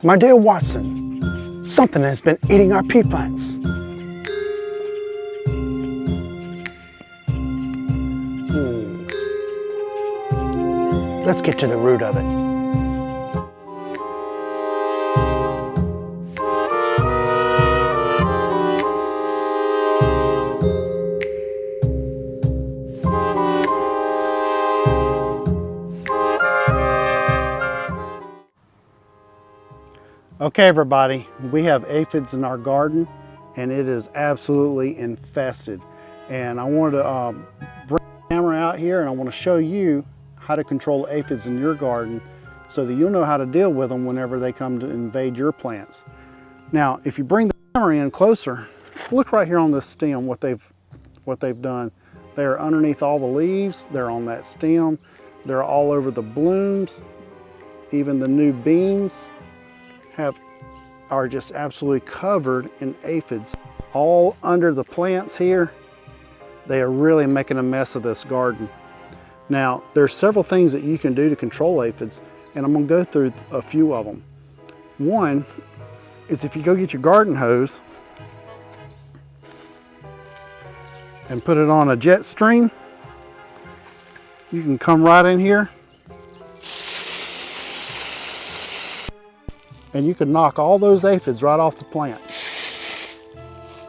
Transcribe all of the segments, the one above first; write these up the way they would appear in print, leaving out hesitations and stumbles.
My dear Watson, something has been eating our pea plants. Let's get to the root of it. Okay everybody, we have aphids in our garden and it is absolutely infested. And I wanted to bring the camera out here and I want to show you how to control aphids in your garden so that you'll know how to deal with them whenever they come to invade your plants. Now, if you bring the camera in closer, look right here on this stem, what they've done. They're underneath all the leaves, they're on that stem, they're all over the blooms, even the new beans are just absolutely covered in aphids. All under the plants here, they are really making a mess of this garden. Now, there's several things that you can do to control aphids, and I'm gonna go through a few of them. One is if you go get your garden hose and put it on a jet stream, you can come right in here and you can knock all those aphids right off the plant.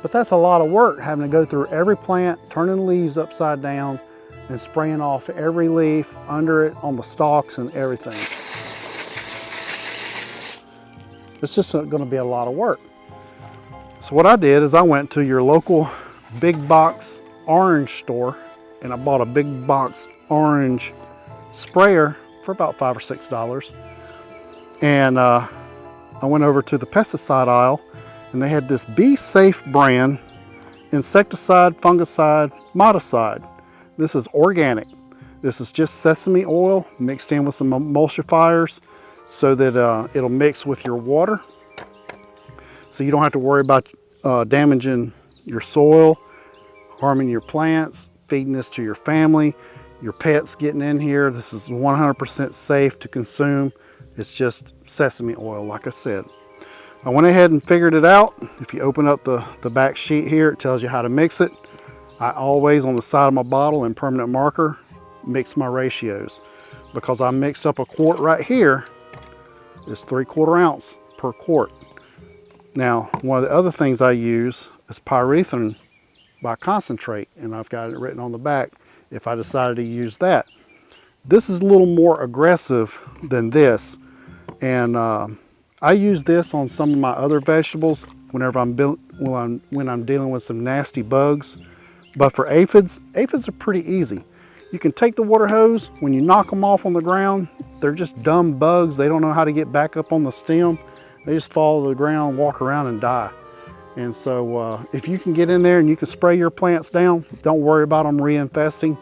But that's a lot of work, having to go through every plant, turning leaves upside down, and spraying off every leaf, under it, on the stalks and everything. It's just gonna be a lot of work. So what I did is I went to your local big box orange store and I bought a big box orange sprayer for about $5 or $6. And I went over to the pesticide aisle and they had this Safe Bran insecticide, fungicide, miticide. This is organic. This is just sesame oil mixed in with some emulsifiers so that it'll mix with your water. So you don't have to worry about damaging your soil, harming your plants, feeding this to your family, your pets getting in here. This is 100% safe to consume. It's just sesame oil, like I said. I went ahead and figured it out. If you open up the back sheet here, it tells you how to mix it. I always, on the side of my bottle in permanent marker, mix my ratios. Because I mixed up a quart right here, it's 3/4 ounce per quart. Now, one of the other things I use is pyrethrin by concentrate, and I've got it written on the back if I decided to use that. This is a little more aggressive than this, and I use this on some of my other vegetables whenever when I'm dealing with some nasty bugs. But for aphids are pretty easy. You can take the water hose, when you knock them off on the ground, they're just dumb bugs. They don't know how to get back up on the stem. They just fall to the ground, walk around and die. And so if you can get in there and you can spray your plants down, don't worry about them reinfesting.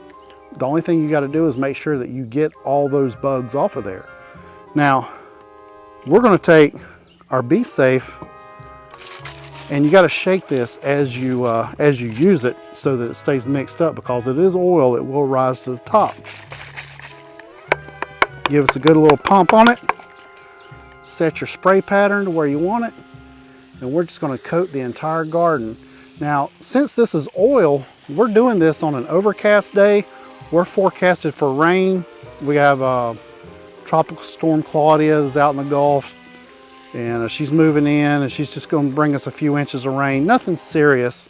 The only thing you got to do is make sure that you get all those bugs off of there. Now, we're going to take our Be Safe, and you got to shake this as you use it so that it stays mixed up, because it is oil, it will rise to the top. Give us a good little pump on it. Set your spray pattern to where you want it, and we're just going to coat the entire garden. Now, since this is oil, we're doing this on an overcast day. We're forecasted for rain. We have Tropical Storm Claudia is out in the Gulf, and she's moving in, and she's just going to bring us a few inches of rain. Nothing serious,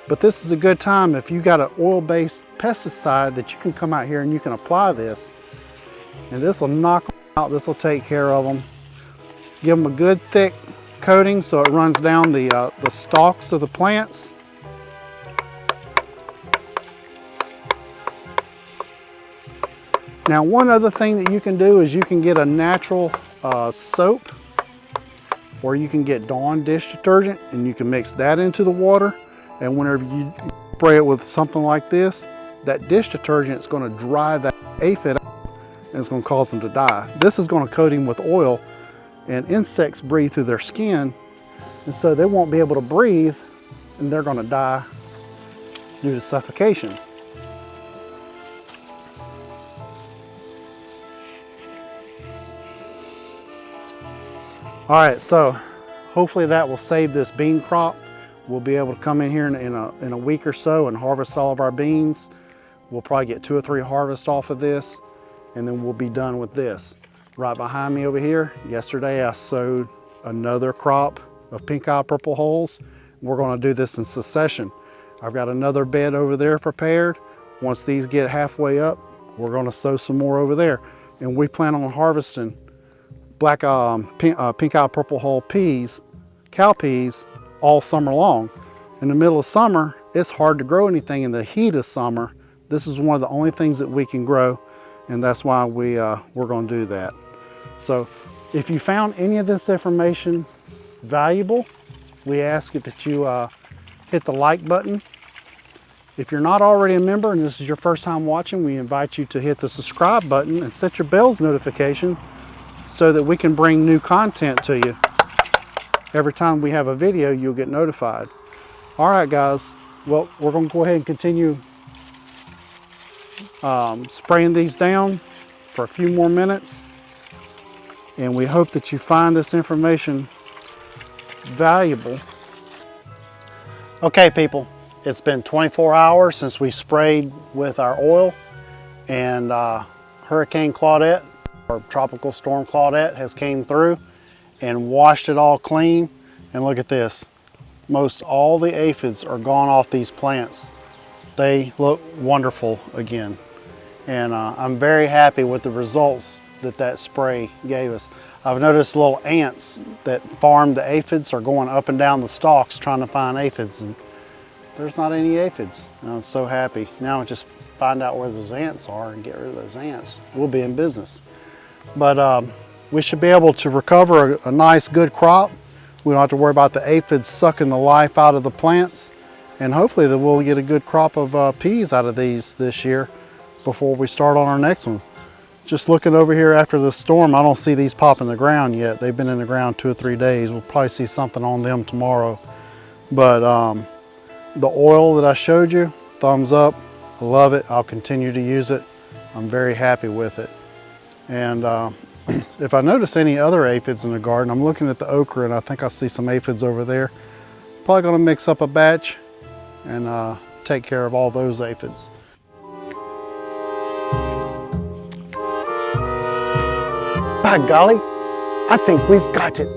but this is a good time if you got an oil-based pesticide that you can come out here and you can apply this, and this will knock them out. This will take care of them. Give them a good thick coating so it runs down the stalks of the plants. Now, one other thing that you can do is you can get a natural soap, or you can get Dawn dish detergent and you can mix that into the water, and whenever you spray it with something like this, that dish detergent is going to dry that aphid out and it's going to cause them to die. This is going to coat him with oil, and insects breathe through their skin, and so they won't be able to breathe and they're going to die due to suffocation. All right, so hopefully that will save this bean crop. We'll be able to come in here in a week or so and harvest all of our beans. We'll probably get 2 or 3 harvests off of this, and then we'll be done with this. Right behind me over here, yesterday I sowed another crop of pink eye purple hulls. We're gonna do this in succession. I've got another bed over there prepared. Once these get halfway up, we're gonna sow some more over there. And we plan on harvesting pink eye purple hull peas, cow peas, all summer long. In the middle of summer, it's hard to grow anything in the heat of summer. This is one of the only things that we can grow, and that's why we're gonna do that. So if you found any of this information valuable, we ask that you hit the like button. If you're not already a member and this is your first time watching, we invite you to hit the subscribe button and set your bell's notification so that we can bring new content to you. Every time we have a video, you'll get notified. All right, guys. Well, we're going to go ahead and continue spraying these down for a few more minutes. And we hope that you find this information valuable. Okay, people. It's been 24 hours since we sprayed with our oil, and Hurricane Claudette, or Tropical Storm Claudette, has came through and washed it all clean. And look at this. Most all the aphids are gone off these plants. They look wonderful again. And I'm very happy with the results that spray gave us. I've noticed little ants that farm the aphids are going up and down the stalks trying to find aphids, and there's not any aphids. I'm so happy. Now just find out where those ants are and get rid of those ants. We'll be in business. But we should be able to recover a nice, good crop. We don't have to worry about the aphids sucking the life out of the plants. And hopefully that we'll get a good crop of peas out of these this year before we start on our next one. Just looking over here after the storm, I don't see these popping the ground yet. They've been in the ground 2 or 3 days. We'll probably see something on them tomorrow. But the oil that I showed you, thumbs up. I love it. I'll continue to use it. I'm very happy with it. And if I notice any other aphids in the garden, I'm looking at the okra and I think I see some aphids over there. Probably gonna mix up a batch and take care of all those aphids. By golly, I think we've got it.